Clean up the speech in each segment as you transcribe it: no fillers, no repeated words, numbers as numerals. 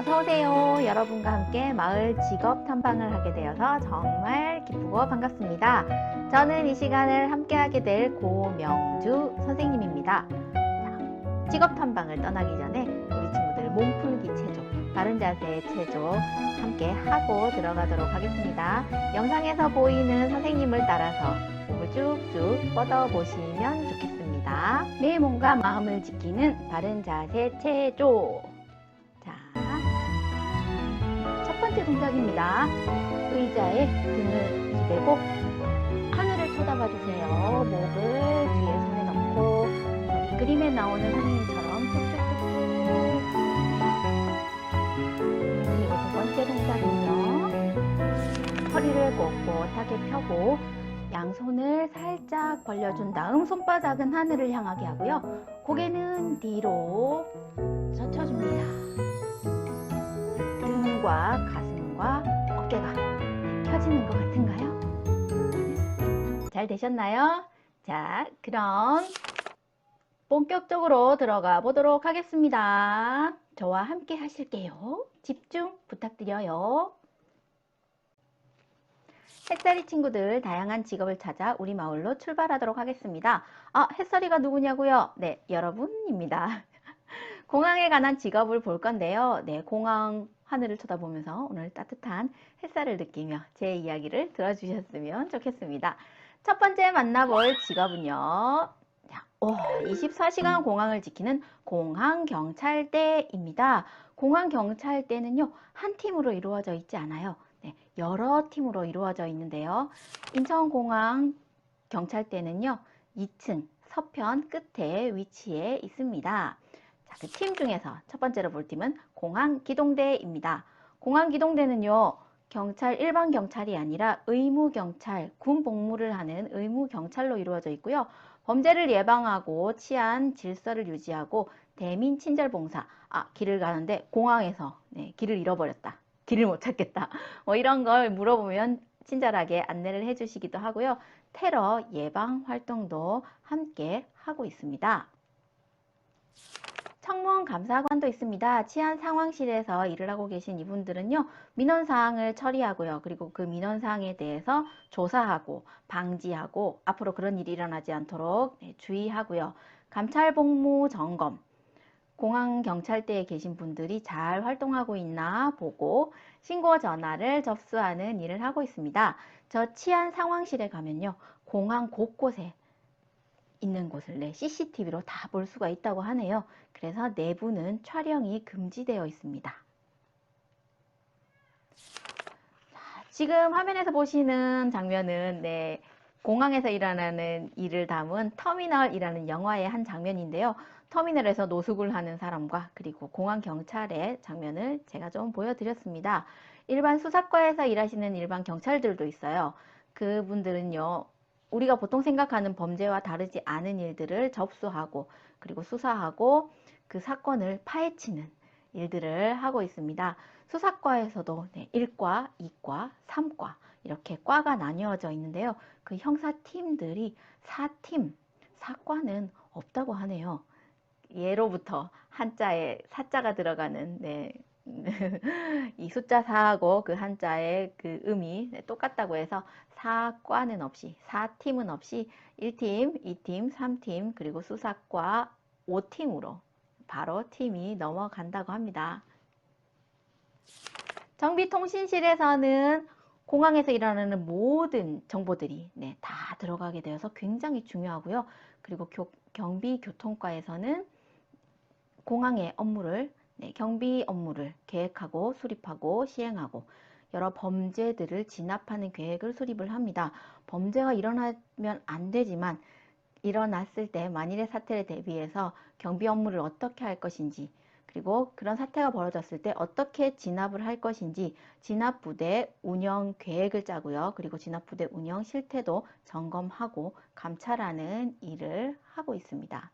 어서오세요. 여러분과 함께 마을 직업 탐방을 하게 되어서 정말 기쁘고 반갑습니다. 저는 이 시간을 함께 하게 될 고명주 선생님입니다. 자, 직업 탐방을 떠나기 전에 우리 친구들 몸풀기 체조, 바른 자세 체조 함께 하고 들어가도록 하겠습니다. 영상에서 보이는 선생님을 따라서 몸을 쭉쭉 뻗어 보시면 좋겠습니다. 내 몸과 마음을 지키는 바른 자세 체조. 자, 첫 번째 동작입니다. 의자에 등을 기대고 하늘을 쳐다봐 주세요. 목을 뒤에 손에 넣고 여기 그림에 나오는 선생님처럼 뚝뚝뚝뚝. 그리고 두 번째 동작은요. 허리를 꼿꼿하게 펴고 양손을 살짝 벌려준 다음 손바닥은 하늘을 향하게 하고요. 고개는 뒤로 젖혀줍니다. 등과 가슴과 어깨가 펴지는 것 같은가요? 잘 되셨나요? 자, 그럼 본격적으로 들어가 보도록 하겠습니다. 저와 함께 하실게요. 집중 부탁드려요. 햇살이 친구들 다양한 직업을 찾아 우리 마을로 출발하도록 하겠습니다. 햇살이가 누구냐고요? 네, 여러분입니다. 공항에 관한 직업을 볼 건데요. 네, 공항 하늘을 쳐다보면서 오늘 따뜻한 햇살을 느끼며 제 이야기를 들어주셨으면 좋겠습니다. 첫 번째 만나볼 직업은요. 24시간 공항을 지키는 공항경찰대입니다. 공항경찰대는요, 한 팀으로 이루어져 있지 않아요. 네, 여러 팀으로 이루어져 있는데요. 인천공항 경찰대는요, 2층 서편 끝에 위치해 있습니다. 자, 그 팀 중에서 첫 번째로 볼 팀은 공항기동대입니다. 공항기동대는요, 경찰, 일반 경찰이 아니라 의무경찰, 군 복무를 하는 의무경찰로 이루어져 있고요. 범죄를 예방하고 치안 질서를 유지하고 대민 친절 봉사. 길을 가는데 공항에서 길을 잃어버렸다. 길을 못 찾겠다. 뭐 이런 걸 물어보면 친절하게 안내를 해주시기도 하고요. 테러 예방 활동도 함께 하고 있습니다. 청문감사관도 있습니다. 치안 상황실에서 일을 하고 계신 이분들은요, 민원사항을 처리하고요. 그리고 그 민원사항에 대해서 조사하고 방지하고 앞으로 그런 일이 일어나지 않도록 주의하고요. 감찰복무 점검, 공항경찰대에 계신 분들이 잘 활동하고 있나 보고 신고 전화를 접수하는 일을 하고 있습니다. 저 치안 상황실에 가면요, 공항 곳곳에 있는 곳을 CCTV로 다 볼 수가 있다고 하네요. 그래서 내부는 촬영이 금지되어 있습니다. 지금 화면에서 보시는 장면은 공항에서 일어나는 일을 담은 터미널이라는 영화의 한 장면인데요. 터미널에서 노숙을 하는 사람과 그리고 공항 경찰의 장면을 제가 좀 보여드렸습니다. 일반 수사과에서 일하시는 일반 경찰들도 있어요. 그분들은요, 우리가 보통 생각하는 범죄와 다르지 않은 일들을 접수하고 그리고 수사하고 그 사건을 파헤치는 일들을 하고 있습니다. 수사과에서도 1과, 2과, 3과 이렇게 과가 나뉘어져 있는데요. 그 형사팀들이 4팀, 4과는 없다고 하네요. 예로부터 한자에 사자가 들어가는 이 숫자 4하고 그 한자의 그 음이 똑같다고 해서 4과는 없이 4팀은 없이 1팀, 2팀, 3팀 그리고 수사과 5팀으로 바로 팀이 넘어간다고 합니다. 정비통신실에서는 공항에서 일어나는 모든 정보들이 다 들어가게 되어서 굉장히 중요하고요. 그리고 경비교통과에서는 공항의 업무를 경비 업무를 계획하고 수립하고 시행하고 여러 범죄들을 진압하는 계획을 수립을 합니다. 범죄가 일어나면 안 되지만 일어났을 때 만일의 사태를 대비해서 경비 업무를 어떻게 할 것인지 그리고 그런 사태가 벌어졌을 때 어떻게 진압을 할 것인지 진압부대 운영 계획을 짜고요. 그리고 진압부대 운영 실태도 점검하고 감찰하는 일을 하고 있습니다.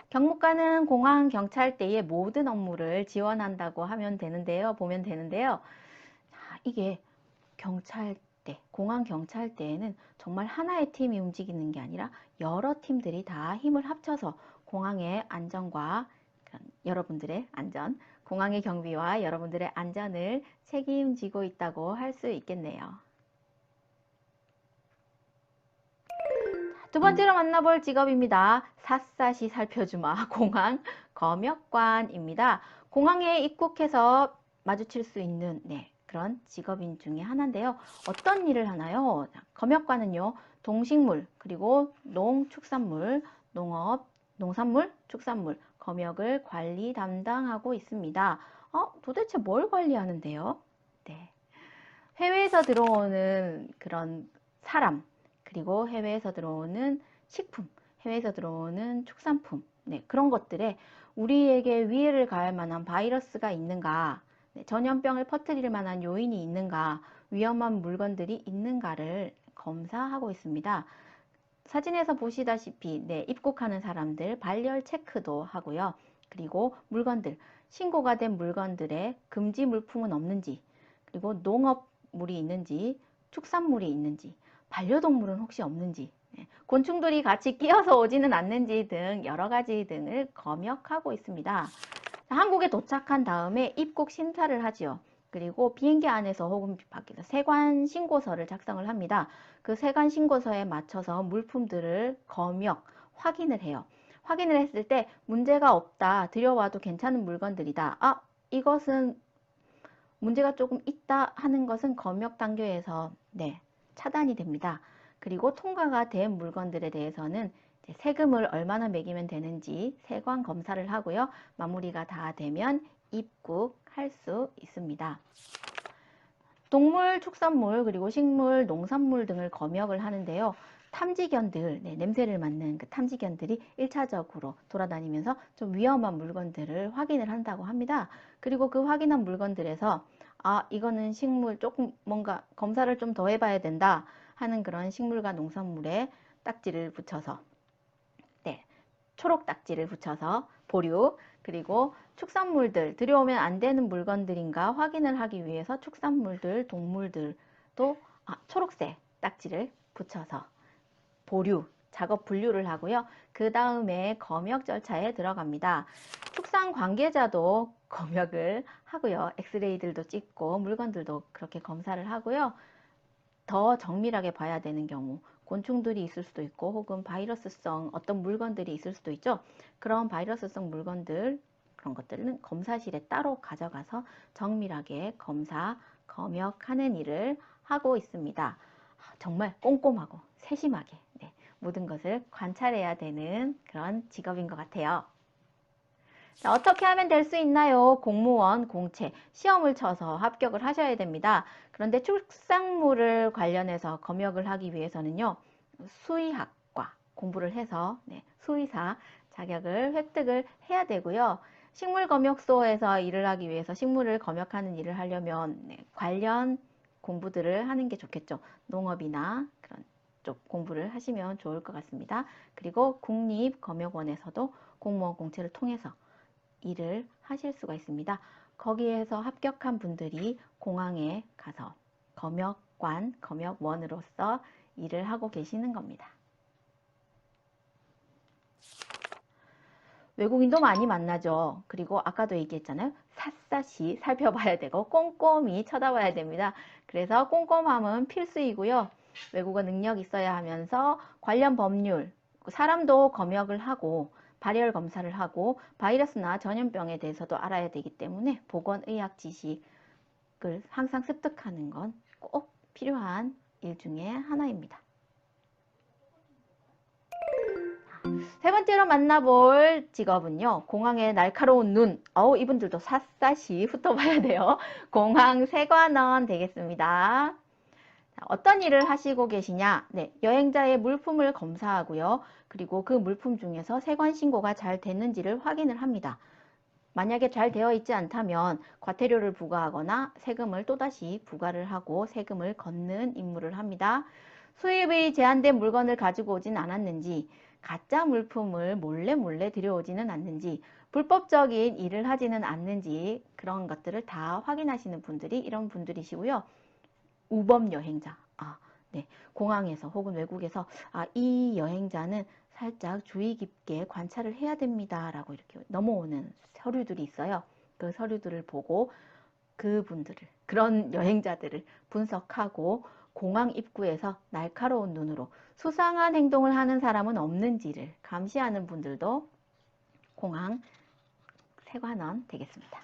경무과는 공항경찰대의 모든 업무를 지원한다고 보면 되는데요. 이게 경찰대, 공항경찰대에는 정말 하나의 팀이 움직이는 게 아니라 여러 팀들이 다 힘을 합쳐서 공항의 안전과 여러분들의 안전, 공항의 경비와 여러분들의 안전을 책임지고 있다고 할 수 있겠네요. 두 번째로 만나볼 직업입니다. 샅샅이 살펴주마 공항 검역관입니다. 공항에 입국해서 마주칠 수 있는 그런 직업인 중에 하나인데요. 어떤 일을 하나요? 검역관은요, 동식물 그리고 농축산물, 농업, 농산물, 축산물, 검역을 관리 담당하고 있습니다. 도대체 뭘 관리하는데요? 네. 해외에서 들어오는 그런 사람, 그리고 해외에서 들어오는 식품, 해외에서 들어오는 축산품, 그런 것들에 우리에게 위해를 가할 만한 바이러스가 있는가, 전염병을 퍼뜨릴 만한 요인이 있는가, 위험한 물건들이 있는가를 검사하고 있습니다. 사진에서 보시다시피 입국하는 사람들 발열 체크도 하고요. 그리고 물건들, 신고가 된 물건들의 금지 물품은 없는지, 그리고 농업물이 있는지, 축산물이 있는지, 반려동물은 혹시 없는지, 곤충들이 같이 끼어서 오지는 않는지 등 여러 가지 등을 검역하고 있습니다. 한국에 도착한 다음에 입국 심사를 하지요. 그리고 비행기 안에서 혹은 밖에서 세관 신고서를 작성을 합니다. 그 세관 신고서에 맞춰서 물품들을 검역, 확인을 해요. 확인을 했을 때 문제가 없다, 들여와도 괜찮은 물건들이다. 이것은 문제가 조금 있다 하는 것은 검역 단계에서 차단이 됩니다. 그리고 통과가 된 물건들에 대해서는 세금을 얼마나 매기면 되는지 세관 검사를 하고요. 마무리가 다 되면 입국할 수 있습니다. 동물, 축산물, 그리고 식물, 농산물 등을 검역을 하는데요. 탐지견들, 냄새를 맡는 그 탐지견들이 1차적으로 돌아다니면서 좀 위험한 물건들을 확인을 한다고 합니다. 그리고 그 확인한 물건들에서 이거는 식물 조금 뭔가 검사를 좀 더 해봐야 된다 하는 그런 식물과 농산물에 딱지를 붙여서 초록 딱지를 붙여서 보류, 그리고 축산물들, 들여오면 안 되는 물건들인가 확인을 하기 위해서 축산물들, 동물들도 초록색 딱지를 붙여서 보류, 작업 분류를 하고요. 그 다음에 검역 절차에 들어갑니다. 축산 관계자도 검역을 하고요. 엑스레이들도 찍고 물건들도 그렇게 검사를 하고요. 더 정밀하게 봐야 되는 경우, 곤충들이 있을 수도 있고 혹은 바이러스성 어떤 물건들이 있을 수도 있죠. 그런 바이러스성 물건들, 그런 것들은 검사실에 따로 가져가서 정밀하게 검사, 검역하는 일을 하고 있습니다. 정말 꼼꼼하고 세심하게 모든 것을 관찰해야 되는 그런 직업인 것 같아요. 자, 어떻게 하면 될 수 있나요? 공무원, 공채, 시험을 쳐서 합격을 하셔야 됩니다. 그런데 축산물을 관련해서 검역을 하기 위해서는요, 수의학과 공부를 해서 수의사 자격을 획득을 해야 되고요. 식물검역소에서 일을 하기 위해서 식물을 검역하는 일을 하려면 관련 공부들을 하는 게 좋겠죠. 농업이나 그런 쪽 공부를 하시면 좋을 것 같습니다. 그리고 국립검역원에서도 공무원 공채를 통해서 일을 하실 수가 있습니다. 거기에서 합격한 분들이 공항에 가서 검역관, 검역원으로서 일을 하고 계시는 겁니다. 외국인도 많이 만나죠. 그리고 아까도 얘기했잖아요. 샅샅이 살펴봐야 되고 꼼꼼히 쳐다봐야 됩니다. 그래서 꼼꼼함은 필수이고요. 외국어 능력 있어야 하면서 관련 법률, 사람도 검역을 하고 발열 검사를 하고 바이러스나 전염병에 대해서도 알아야 되기 때문에 보건의학 지식을 항상 습득하는 건 꼭 필요한 일 중에 하나입니다. 세 번째로 만나볼 직업은요, 공항의 날카로운 눈, 이분들도 샅샅이 훑어봐야 돼요. 공항 세관원 되겠습니다. 자, 어떤 일을 하시고 계시냐? 여행자의 물품을 검사하고요. 그리고 그 물품 중에서 세관 신고가 잘 됐는지를 확인을 합니다. 만약에 잘 되어 있지 않다면 과태료를 부과하거나 세금을 또다시 부과를 하고 세금을 걷는 임무를 합니다. 수입이 제한된 물건을 가지고 오진 않았는지, 가짜 물품을 몰래 들여오지는 않는지, 불법적인 일을 하지는 않는지 그런 것들을 다 확인하시는 분들이 이런 분들이시고요. 우범 여행자, 공항에서 혹은 외국에서 이 여행자는 살짝 주의 깊게 관찰을 해야 됩니다 라고 이렇게 넘어오는 서류들이 있어요. 그 서류들을 보고 그분들을, 그런 여행자들을 분석하고 공항 입구에서 날카로운 눈으로 수상한 행동을 하는 사람은 없는지를 감시하는 분들도 공항 세관원 되겠습니다.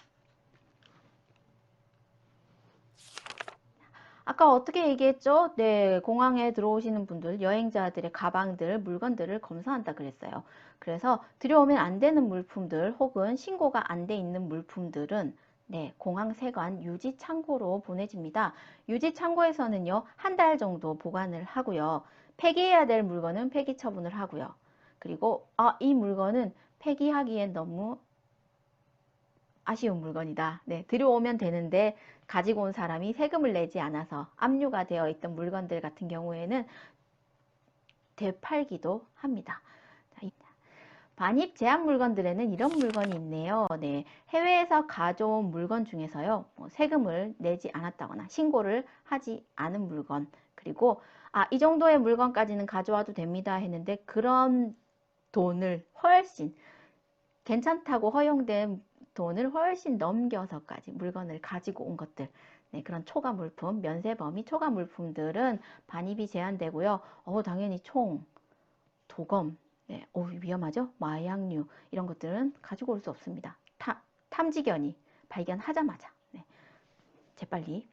아까 어떻게 얘기했죠? 네, 공항에 들어오시는 분들, 여행자들의 가방들, 물건들을 검사한다 그랬어요. 그래서 들여오면 안 되는 물품들 혹은 신고가 안 돼 있는 물품들은 네, 공항 세관 유지 창고로 보내집니다. 유지 창고에서는요, 한 달 정도 보관을 하고요. 폐기해야 될 물건은 폐기 처분을 하고요. 그리고 이 물건은 폐기하기엔 너무 아쉬운 물건이다. 네, 들여오면 되는데 가지고 온 사람이 세금을 내지 않아서 압류가 되어 있던 물건들 같은 경우에는 되팔기도 합니다. 반입 제한 물건들에는 이런 물건이 있네요. 네, 해외에서 가져온 물건 중에서요, 세금을 내지 않았다거나 신고를 하지 않은 물건, 그리고 이 정도의 물건까지는 가져와도 됩니다 했는데 그런 돈을 훨씬 괜찮다고 허용된 돈을 훨씬 넘겨서까지 물건을 가지고 온 것들, 네, 그런 초과 물품, 면세 범위 초과 물품들은 반입이 제한되고요. 당연히 총, 도검, 네, 위험하죠? 마약류 이런 것들은 가지고 올 수 없습니다. 탐지견이 발견하자마자 네, 재빨리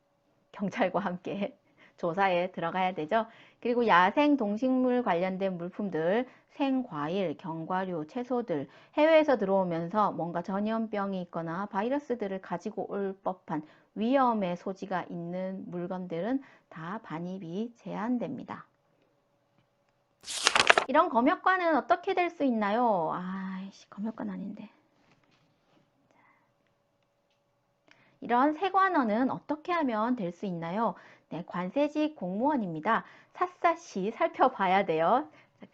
경찰과 함께 조사에 들어가야 되죠. 그리고 야생 동식물 관련된 물품들, 생과일, 견과류, 채소들, 해외에서 들어오면서 뭔가 전염병이 있거나 바이러스들을 가지고 올 법한 위험의 소지가 있는 물건들은 다 반입이 제한됩니다. 이런 검역관은 어떻게 될 수 있나요? 검역관 아닌데. 이런 세관원은 어떻게 하면 될 수 있나요? 네, 관세직 공무원입니다. 샅샅이 살펴봐야 돼요.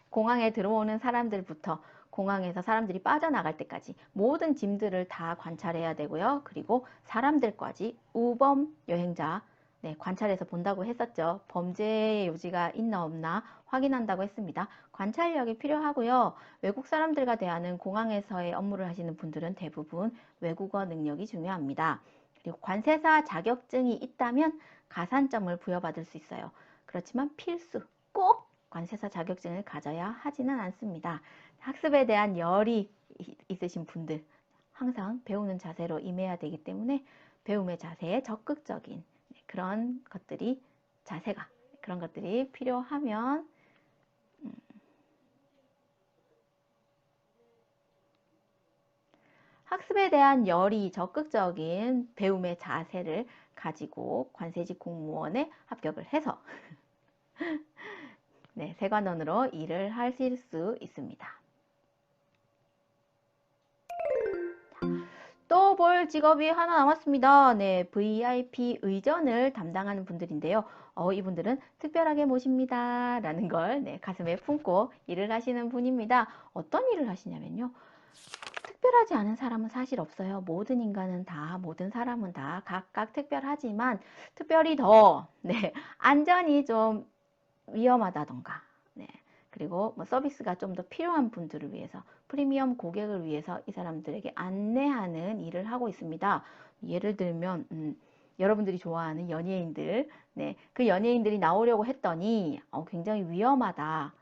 공항에 들어오는 사람들부터 공항에서 사람들이 빠져나갈 때까지 모든 짐들을 다 관찰해야 되고요. 그리고 사람들까지 우범 여행자 네, 관찰해서 본다고 했었죠. 범죄의 요지가 있나 없나 확인한다고 했습니다. 관찰력이 필요하고요. 외국 사람들과 대하는 공항에서의 업무를 하시는 분들은 대부분 외국어 능력이 중요합니다. 그리고 관세사 자격증이 있다면 가산점을 부여받을 수 있어요. 그렇지만 필수, 꼭 관세사 자격증을 가져야 하지는 않습니다. 학습에 대한 열이 있으신 분들 항상 배우는 자세로 임해야 되기 때문에 배움의 자세에 적극적인 그런 것들이 자세가 그런 것들이 필요하면 학습에 대한 열이 적극적인 배움의 자세를 가지고 관세직 공무원에 합격을 해서 네, 세관원으로 일을 하실 수 있습니다. 또 볼 직업이 하나 남았습니다. 네, VIP 의전을 담당하는 분들인데요. 이분들은 특별하게 모십니다. 라는 걸 네, 가슴에 품고 일을 하시는 분입니다. 어떤 일을 하시냐면요. 특별하지 않은 사람은 사실 없어요. 모든 인간은 다, 모든 사람은 다 각각 특별하지만 특별히 더 네, 안전이 좀 위험하다던가 네, 그리고 서비스가 좀 더 필요한 분들을 위해서 프리미엄 고객을 위해서 이 사람들에게 안내하는 일을 하고 있습니다. 예를 들면 여러분들이 좋아하는 연예인들 네, 그 연예인들이 나오려고 했더니 굉장히 위험하다.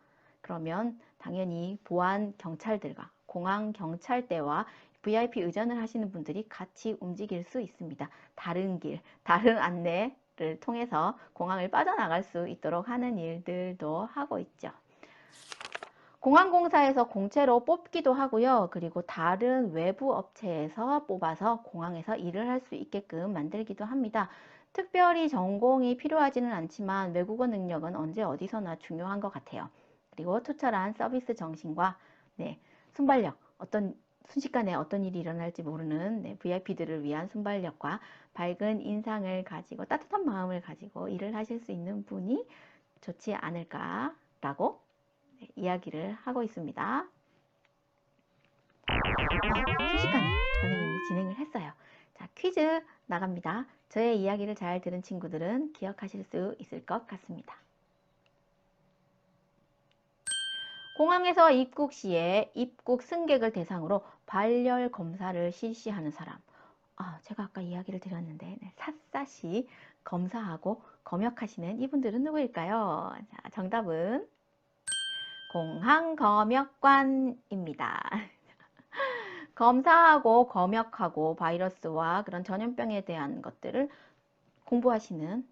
그러면 당연히 보안 경찰들과 공항 경찰대와 VIP 의전을 하시는 분들이 같이 움직일 수 있습니다. 다른 길, 다른 안내를 통해서 공항을 빠져나갈 수 있도록 하는 일들도 하고 있죠. 공항공사에서 공채로 뽑기도 하고요. 그리고 다른 외부 업체에서 뽑아서 공항에서 일을 할 수 있게끔 만들기도 합니다. 특별히 전공이 필요하지는 않지만 외국어 능력은 언제 어디서나 중요한 것 같아요. 그리고 투철한 서비스 정신과 네, 순발력, 순식간에 어떤 일이 일어날지 모르는 네, VIP들을 위한 순발력과 밝은 인상을 가지고 따뜻한 마음을 가지고 일을 하실 수 있는 분이 좋지 않을까라고 네, 이야기를 하고 있습니다. 순식간에 선생님이 진행을 했어요. 자, 퀴즈 나갑니다. 저의 이야기를 잘 들은 친구들은 기억하실 수 있을 것 같습니다. 공항에서 입국 시에 입국 승객을 대상으로 발열 검사를 실시하는 사람. 제가 아까 이야기를 드렸는데 네, 샅샅이 검사하고 검역하시는 이분들은 누구일까요? 자, 정답은 공항검역관입니다. 검사하고 검역하고 바이러스와 그런 전염병에 대한 것들을 공부하시는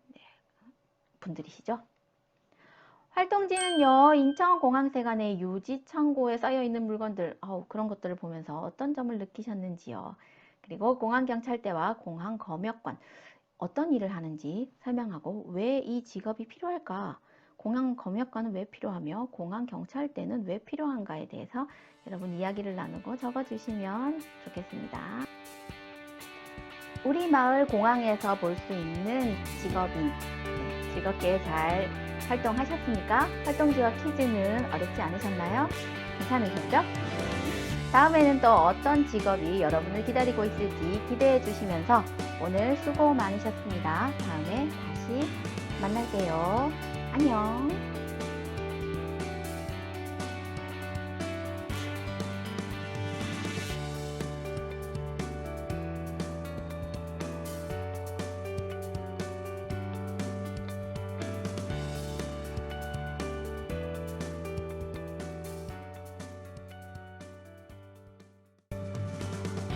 분들이시죠. 활동지는요, 인천공항세관의 유지창고에 쌓여있는 물건들, 그런 것들을 보면서 어떤 점을 느끼셨는지요. 그리고 공항경찰대와 공항검역관, 어떤 일을 하는지 설명하고 왜 이 직업이 필요할까? 공항검역관은 왜 필요하며 공항경찰대는 왜 필요한가에 대해서 여러분 이야기를 나누고 적어주시면 좋겠습니다. 우리 마을 공항에서 볼 수 있는 직업이 즐겁게 잘 활동하셨습니까? 활동지와 퀴즈는 어렵지 않으셨나요? 괜찮으셨죠? 다음에는 또 어떤 직업이 여러분을 기다리고 있을지 기대해 주시면서 오늘 수고 많으셨습니다. 다음에 다시 만날게요. 안녕.